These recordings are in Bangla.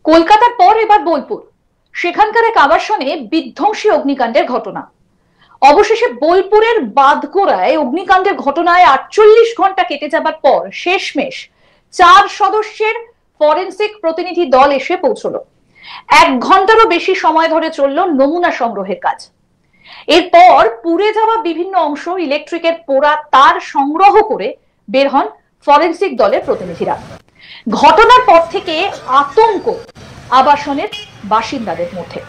কলকাতার পর এবার বোলপুর, সেখানকার এক আবাসনে বিধ্বংসী অগ্নিকাণ্ডের ঘটনা। অবশেষে বোলপুরের বাদগোড়ায় অগ্নিকাণ্ডের ঘটনায় 48 ঘন্টা কেটে যাবার পর শেষমেশ 4 সদস্যের ফরেনসিক প্রতিনিধি দল এসে পৌঁছলো। 1 ঘন্টারও বেশি সময় ধরে চলল নমুনা সংগ্রহের কাজ। এরপর পুড়ে যাওয়া বিভিন্ন অংশ, ইলেকট্রিকের পোড়া তার সংগ্রহ করে বের হন ফরেনসিক দলের প্রতিনিধিরা। ঘটনার পর থেকে আতঙ্ক আবাসনের বাসিন্দাদের মধ্যে।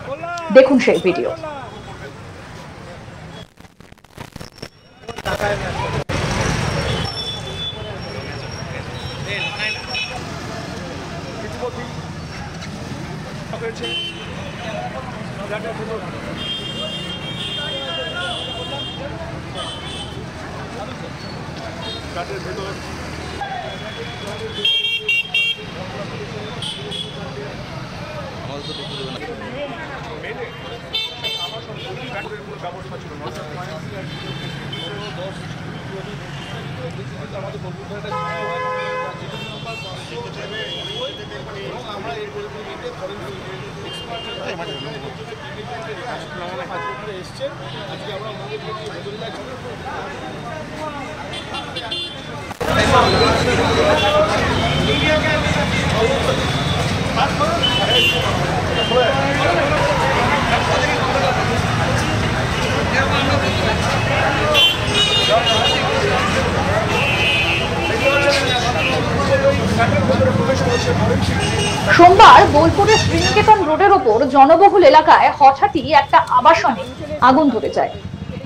দেখুন সেই ভিডিও। সোমবার বোলপুরের শ্রীনিকেতন রোডের ওপর জনবহুল এলাকায় হঠাৎই একটা আবাসনে আগুন ধরে যায়।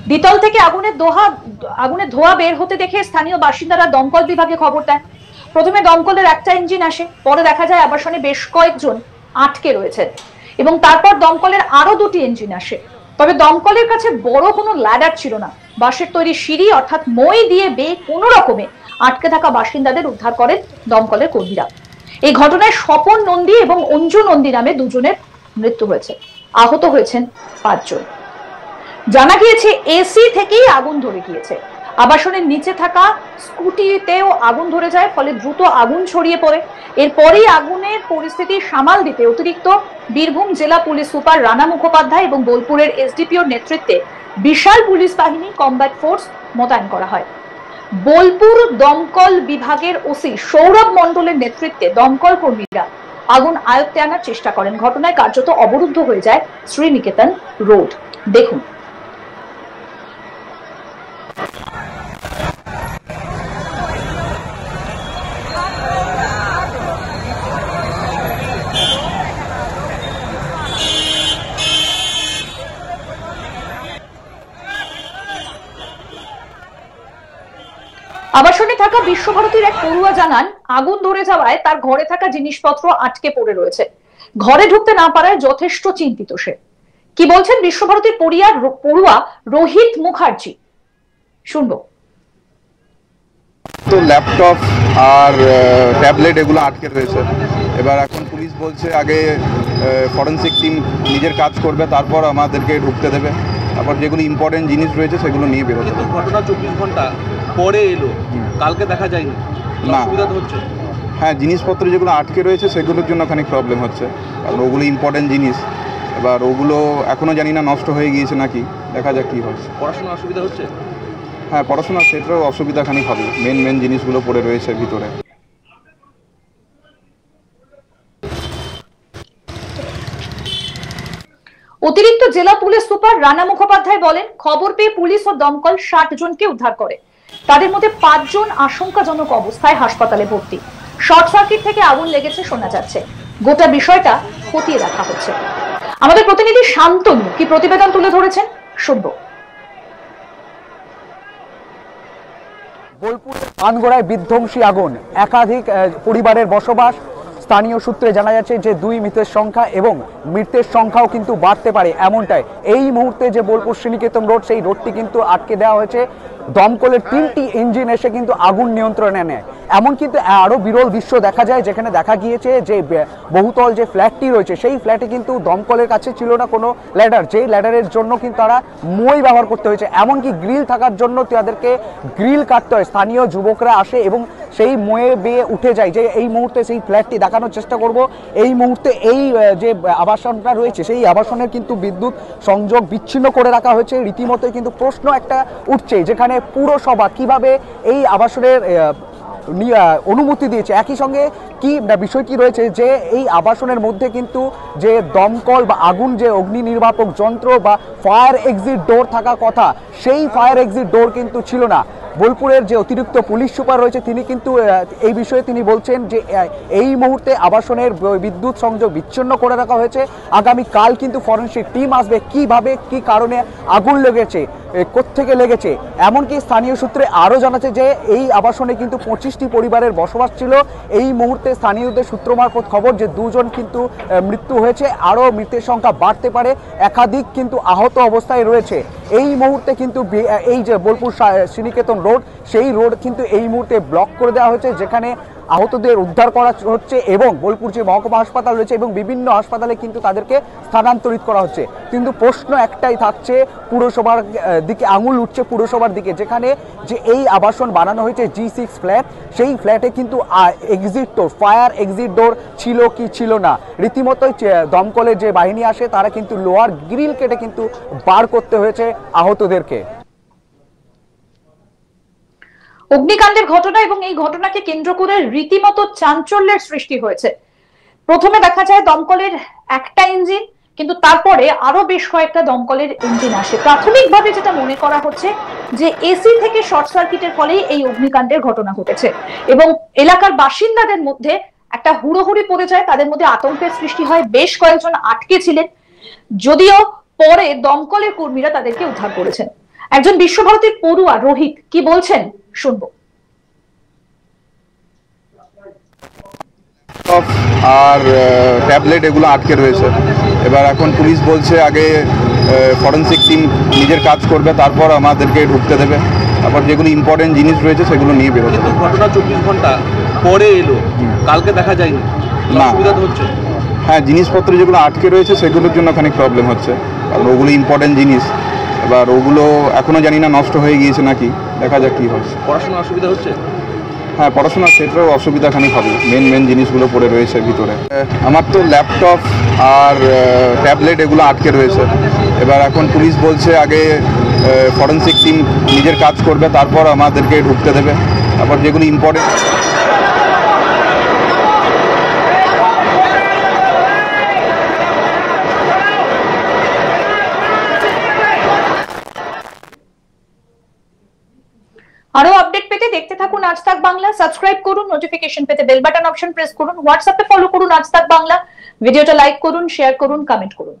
দ্বিতল থেকে আগুনের ধোঁয়া বের হতে দেখে স্থানীয় বাসিন্দারা দমকল বিভাগে খবর দেন। প্রথমে দমকলের একটা ইঞ্জিন আসে, পরে দেখা যায় আবাসনে বেশ কয়েকজন আটকে রয়েছে এবং তারপর দমকলের আরো 2টি ইঞ্জিন আসে। তবে দমকলের কাছে বড় কোনো ল্যাডার ছিল না। বাঁশের তৈরি সিঁড়ি অর্থাৎ মই দিয়ে বেয়ে কোনো রকমে আটকে থাকা বাসিন্দাদের উদ্ধার করেন দমকলের কর্মীরা। এই ঘটনায় স্বপন নন্দী এবং অঞ্জু নন্দী নামে 2 জনের মৃত্যু হয়েছে। আহত হয়েছেন 5 জন। জানা গিয়েছে এসি থেকেই আগুন ধরে গিয়েছে। আবাসনের নিচে থাকা স্কুটিতেও আগুন ধরে যায়, ফলে দ্রুত আগুন ছড়িয়ে পড়ে। এরপরেই আগুনের পরিস্থিতি সামাল দিতে অতিরিক্ত বীরভূম জেলা পুলিশ সুপার রানা মুখোপাধ্যায় এবং বোলপুরের এসডিপিওর নেতৃত্বে বিশাল পুলিশ বাহিনী কমব্যাট ফোর্স মোতায়েন করা হয়। বোলপুর দমকল বিভাগের ওসি সৌরভ মণ্ডলের নেতৃত্বে দমকল কর্মীরা আগুন আয়ত্তে আনার চেষ্টা করেন। ঘটনায় কার্যত অবরুদ্ধ হয়ে যায় শ্রীনিকেতন রোড। দেখুন। আবাসনে থাকা বিশ্বভারতীর এক পড়ুয়া জানান, আগুন ধরে যাওয়ায় তার ঘরে থাকা জিনিসপত্র আটকে পড়ে রয়েছে। ঘরে ঢুকতে না পারায় যথেষ্ট চিন্তিত সে। কি বলছেন বিশ্বভারতীর পড়ুয়া রোহিত মুখার্জি, শুনবো। তো ল্যাপটপ আর ট্যাবলেট এগুলো আটকে রয়েছে। এবার এখন পুলিশ বলছে আগে ফরেনসিক টিম নিজের কাজ করবে, তারপর আমাদেরকে ঢুকতে দেবে, তারপর যেগুলো ইম্পর্টেন্ট জিনিস রয়েছে সেগুলো নিয়ে বেরোতে দেবে। ঘটনা 24 ঘন্টা পরে এলো, কালকে দেখা যায়নি, না অসুবিধা তো হচ্ছে। হ্যাঁ, জিনিসপত্র যেগুলো আটকে রয়েছে সেগুলোর জন্য খানিক প্রবলেম হচ্ছে, কারণ ওগুলো ইম্পর্টেন্ট জিনিস। এবার ওগুলো এখনও জানি না নষ্ট হয়ে গিয়েছে নাকি, দেখা যাক কী হচ্ছে। পড়াশোনার অসুবিধা হচ্ছে? হ্যাঁ, পড়াশোনার ক্ষেত্রেও অসুবিধা খানিক হবে, মেন জিনিসগুলো পড়ে রয়েছে ভিতরে। অতিরিক্ত জেলা পুলিশ সুপার রানা মুখোপাধ্যায় বলেন, খবর পেয়ে পুলিশ ও দমকল 60 জনকে উদ্ধার করে। তাদের মধ্যে 5 জন আশঙ্কাজনক অবস্থায় হাসপাতালে ভর্তি। শর্ট সার্কিট থেকে আগুন লেগেছে শোনা যাচ্ছে। গোটা বিষয়টা খতিয়ে দেখা হচ্ছে। আমাদের প্রতিনিধি শান্তনু কি প্রতিবেদন তুলে ধরেছেন, শুনবো। বোলপুরের পানগোড়ায় বিধ্বংসী আগুন, একাধিক পরিবারের বসবাস। স্থানীয় সূত্রে জানা যাচ্ছে যে 2 মৃতের সংখ্যা এবং মৃতের সংখ্যাও কিন্তু বাড়তে পারে এমনটাই। এই মুহূর্তে যে বোলপুর শ্রীনিকেতন রোড, সেই রোডটি কিন্তু আটকে দেওয়া হয়েছে। দমকলের 3টি ইঞ্জিন এসে কিন্তু আগুন নিয়ন্ত্রণে নেয়। এমন কিন্তু আরো বিরল দৃশ্য দেখা যায়, যেখানে দেখা গিয়েছে যে বহুতল যে ফ্ল্যাটটি রয়েছে সেই ফ্ল্যাটে কিন্তু দমকলের কাছে ছিল না কোনো ল্যাডার, যেই ল্যাডারের জন্য কিন্তু তারা মই ব্যবহার করতে হয়েছে। এমনকি গ্রিল থাকার জন্য তাদেরকে গ্রিল কাটতে হয়। স্থানীয় যুবকরা আসে এবং সেই ময়ে বেয়ে উঠে যায়। যে এই মুহূর্তে সেই ফ্ল্যাটটি দেখানোর চেষ্টা করব। এই মুহূর্তে এই যে আবাসনটা রয়েছে সেই আবাসনের কিন্তু বিদ্যুৎ সংযোগ বিচ্ছিন্ন করে রাখা হয়েছে। রীতিমতো কিন্তু প্রশ্ন একটা উঠছে, যেখানে পুরসভা কিভাবে এই আবাসনের অনুমতি দিয়েছে। একই সঙ্গে কি বিষয়টি রয়েছে যে এই আবাসনের মধ্যে কিন্তু যে দমকল বা আগুন যে অগ্নি নির্বাপক যন্ত্র বা ফায়ার এক্সিট ডোর থাকা কথা, সেই ফায়ার এক্সিট ডোর কিন্তু ছিল না। বোলপুরের যে অতিরিক্ত পুলিশ সুপার রয়েছে তিনি কিন্তু এই বিষয়ে তিনি বলছেন যে এই মুহূর্তে আবাসনের বিদ্যুৎ সংযোগ বিচ্ছিন্ন করে রাখা হয়েছে। আগামী কাল কিন্তু ফরেনসিক টিম আসবে, কিভাবে কি কারণে আগুন লেগেছে, কোত্থেকে লেগেছে। এমনকি স্থানীয় সূত্রে আরও জানাচ্ছে যে এই আবাসনে কিন্তু 25টি পরিবারের বসবাস ছিল। এই মুহূর্তে স্থানীয়দের সূত্র মারফত খবর যে 2 জন কিন্তু মৃত্যু হয়েছে, আরও মৃতের সংখ্যা বাড়তে পারে, একাধিক কিন্তু আহত অবস্থায় রয়েছে। এই মুহূর্তে কিন্তু এই যে বোলপুর শ্রীনিকেতন রোড, সেই রোড কিন্তু এই মুহূর্তে ব্লক করে দেওয়া হয়েছে, যেখানে আহতদের উদ্ধার করা হচ্ছে এবং বোলপুর যে মহকুমা হাসপাতাল রয়েছে এবং বিভিন্ন হাসপাতালে কিন্তু তাদেরকে স্থানান্তরিত করা হচ্ছে। কিন্তু প্রশ্ন একটাই থাকছে, পুরসভার দিকে আঙুল উঠছে, পুরসভার দিকে, যেখানে যে এই আবাসন বানানো হয়েছে G6 ফ্ল্যাট, সেই ফ্ল্যাটে কিন্তু এক্সিট ডোর, ফায়ার এক্সিট ডোর ছিল কি ছিল না। রীতিমতোই দমকলের যে বাহিনী আসে তারা কিন্তু লোহার গ্রিল কেটে কিন্তু বার করতে হয়েছে আহতদেরকে। অগ্নিকাণ্ডের ঘটনা এবং এই ঘটনাকে কেন্দ্র করে রীতিমতো চাঞ্চল্যের সৃষ্টি হয়েছে। প্রথমে দেখা যায় দমকলের একটা ইঞ্জিন, কিন্তু তারপরে আরো বেশ কয়েকটা দমকলের ইঞ্জিন আসে। প্রাথমিকভাবে যেটা মনে করা হচ্ছে যে এসি থেকে শর্ট সার্কিটের ফলেই এই অগ্নিকাণ্ডের ঘটনা ঘটেছে এবং এলাকার বাসিন্দাদের মধ্যে একটা হুড়োহুড়ি পড়ে যায়, তাদের মধ্যে আতঙ্কের সৃষ্টি হয়। বেশ কয়েকজন আটকে ছিলেন, যদিও পরে দমকলের কর্মীরা তাদেরকে উদ্ধার করেছেন। একজন বিশ্বভারতীর পড়ুয়া রোহিত কি বলছেন শুনবো। আর ট্যাবলেট এগুলো আটকে রয়েছে। এবার এখন পুলিশ বলছে আগে ফরেনসিক টিম নিজের কাজ করবে, তারপর আমাদেরকে ঢুকতে দেবে, তারপর যেগুলো ইম্পর্টেন্ট জিনিস রয়েছে সেগুলো নিয়ে বেরোতে কিন্তু দেবে। ঘটনা 24 ঘন্টা পরে এলো, কালকে দেখা যায়নি, না। অসুবিধা তো হচ্ছে। হ্যাঁ, জিনিসপত্র যেগুলো আটকে রয়েছে সেগুলোর জন্য খানিক প্রবলেম হচ্ছে, কারণ ওগুলো ইম্পর্টেন্ট জিনিস। এবার ওগুলো এখনও জানি না নষ্ট হয়ে গিয়েছে নাকি, দেখা যাক কী হয়। পড়াশোনার অসুবিধা হচ্ছে। হ্যাঁ, পড়াশোনার ক্ষেত্রেও অসুবিধা খানিক হবে, মেন জিনিসগুলো পড়ে রয়েছে ভিতরে। আমার তো ল্যাপটপ আর ট্যাবলেট এগুলো আটকে রয়েছে। এবার এখন পুলিশ বলছে আগে ফরেনসিক টিম নিজের কাজ করবে, তারপর আমাদেরকে ঢুকতে দেবে, তারপর যেগুলো ইম্পর্টেন্ট। আরো আপডেট পেতে দেখতে থাকুন আজ তাক বাংলা। সাবস্ক্রাইব করুন, নোটিফিকেশন পেতে বেল বাটন অপশন প্রেস করুন, হোয়াটসঅ্যাপে ফলো করুন আজ তাক বাংলা। ভিডিওটা লাইক করুন, শেয়ার করুন, কমেন্ট করুন।